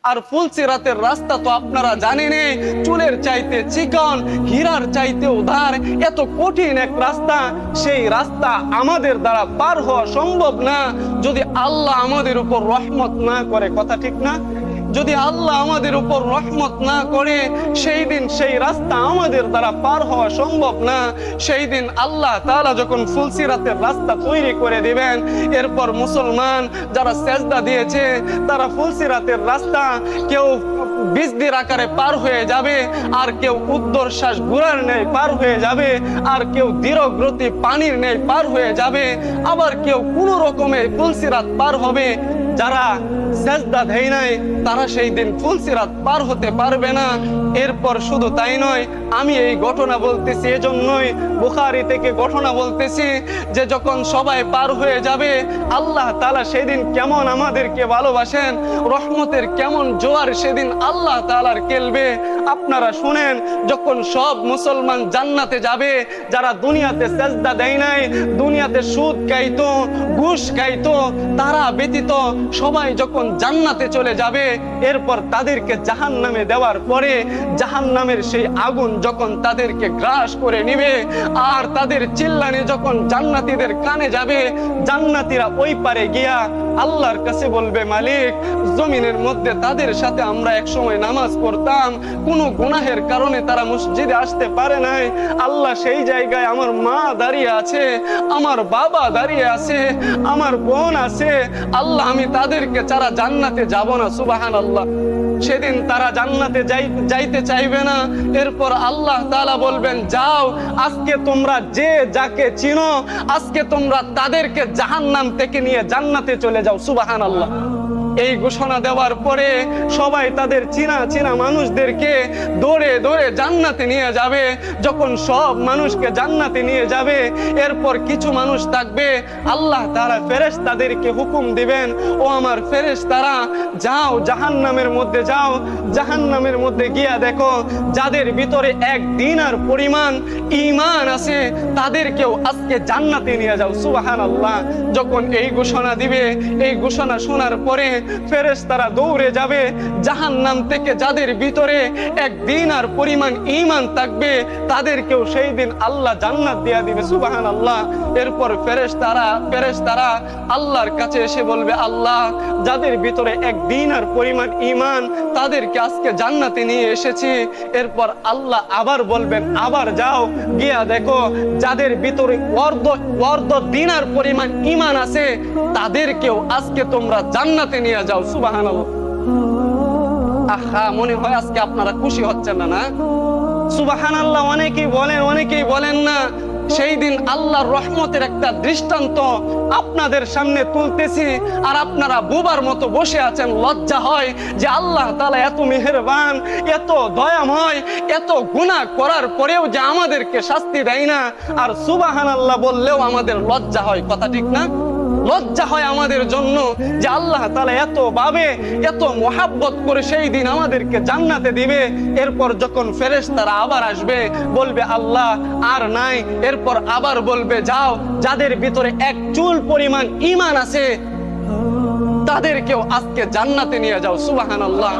আর ফুলসিরাতের রাস্তা তো আপনারা জানেনই, চুলের চাইতে চিকন, হীরার চাইতে উধার, এত কঠিন এক রাস্তা। সেই রাস্তা আমাদের দ্বারা পার হওয়া সম্ভব না যদি আল্লাহ আমাদের উপর রহমত না করে। কথা ঠিক না? যদি আল্লাহ আমাদের উপর রহমত না করে সেই দিন সেই রাস্তা আমাদের দ্বারা পার হওয়া সম্ভব না। সেই দিন আল্লাহ তাআলা যখন ফুলসিরাতের রাস্তা তৈরি করে দিবেন, এরপর মুসলমান যারা সেজদা দিয়েছে তারা ফুলসিরাতের রাস্তা কেউ বিজদির আকারে পার হয়ে যাবে, আর কেউ উদ্দর্শ্বাস ঘোড়ার ন্যায় পার হয়ে যাবে, আর কেউ ধীরগতি পানির ন্যায় পার হয়ে যাবে, আবার কেউ কোনো রকমে ফুলসিরাত পার হবে। যারা সেজদা দেয় নাই তারা সেই দিন ফুলসিরাত পার হতে পারবে না। এরপর শুধু তাই নয়, আমি এই ঘটনা বলতেছি এজন্যই, বুখারী থেকে ঘটনা বলতেছি যে যখন সবাই পার হয়ে যাবে, আল্লাহ তাআলা সেদিন কেমন আমাদেরকে ভালোবাসেন, রহমতের কেমন জোয়ার সেদিন আল্লাহ তাআলার খেলবে। আপনারা শুনেন, যখন সব মুসলমান জান্নাতে যাবে, যারা দুনিয়াতে সেজদা দেয় নাই, দুনিয়াতে সুদ খাইতো, ঘুষ খাইতো, তারা ব্যতীত সবাই যখন জান্নাতে চলে যাবে, এরপর তাদেরকে জাহান্নামে দেওয়ার পরে জাহান্নামের সেই আগুন যখন তাদেরকে গ্রাস করে নিবে, আর তাদের চিল্লানি যখন জান্নাতীদের কানে যাবে, জান্নাতীরা ওই পারে গিয়া আল্লাহর কাছে বলবে, মালিক, জমিনের মধ্যে তাদের সাথে আমরা এক সময় নামাজ পড়তাম, কোনো গুনাহের কারণে তারা মসজিদে আসতে পারে নাই। আল্লাহ, সেই জায়গায় আমার মা দাঁড়িয়ে আছে, আমার বাবা দাঁড়িয়ে আছে, আমার বোন আছে। আল্লাহ, আমি তাদেরকে ছাড়া জান্নাতে যাব না। সুবহানাল্লাহ। সেদিন তারা জান্নাতে যাইতে চাইবে না। এরপর আল্লাহ তাআলা বলবেন, যাও, আজকে তোমরা যে যাকে চিনো, আজকে তোমরা তাদেরকে জাহান্নাম থেকে নিয়ে জান্নাতে চলে যাও। সুবহানাল্লাহ। এই ঘোষণা দেওয়ার পরে সবাই তাদের চিনা চিনা মানুষদেরকে দৌড়ে দৌড়ে জান্নাতে নিয়ে যাবে। যখন সব মানুষকে জান্নাতে নিয়ে যাবে, এরপর কিছু মানুষ থাকবে, আল্লাহ তাআলা ফেরেশতাদেরকে হুকুম দিবেন, ও আমার ফেরেশতারা, যাও জাহান্নামের মধ্যে যাও, জাহান্নামের মধ্যে গিয়া দেখো যাদের ভিতরে এক দিনার পরিমাণ ঈমান আছে, তাদেরকেও আজকে জান্নাতে নিয়ে যাও। সুবহানাল্লাহ। যখন এই ঘোষণা দিবে, এই ঘোষণা শোনার পরে ফেরেশতারা দৌড়ে যাবে, জাহান্নাম থেকে যাদের ভিতরে এক দিনার পরিমাণ ঈমান থাকবে, তাদেরকেও সেই দিন আল্লাহ জান্নাত দিয়ে দিবে। সুবহানাল্লাহ। এরপর ফেরেশতারা আল্লাহর কাছে এসে বলবে, আল্লাহ, যাদের ভিতরে এক দিনার পরিমাণ ঈমান, তাদেরকে আজকে জান্নাতে নিয়ে এসেছি। এরপর আল্লাহ আবার বলবেন, আবার যাও, গিয়া দেখো যাদের ভিতরে অর্ধ দিনার পরিমাণ ঈমান আছে, তাদেরকেও আজকে তোমরা জান্নাতে নিয়ে যাও। সুবহানাল্লাহ। আহা, মনে হয় আজকে আপনারা খুশি হচ্ছেন না, না? সুবহানাল্লাহ। অনেকেই বলেন, অনেকেই বলেন না। সেই দিন আল্লাহর রহমতের একটা দৃষ্টান্ত আপনাদের সামনে তুলতেছি, আর আপনারা বোবার মতো বসে আছেন। লজ্জা হয় যে আল্লাহ তাআলা এত মেহেরবান, এত দয়াময়, এত গুনাহ করার পরেও যে আমাদেরকে শাস্তি দেয় না, আর সুবহানাল্লাহ বললেও আমাদের লজ্জা হয়। কথা ঠিক না? লজ্জা হয় আমাদের জন্য যে আল্লাহ তাআলা এত ভাবে, এত মোহাব্বত করে সেই দিন আমাদেরকে জান্নাতে দিবে। এরপর যখন ফেরেশতারা আবার আসবে, বলবে, আল্লাহ আর নাই। এরপর আবার বলবে, যাও, যাদের ভিতরে এক চুল পরিমাণ ঈমান আছে, তাদেরকেও আজকে জান্নাতে নিয়ে যাও। সুবহানাল্লাহ।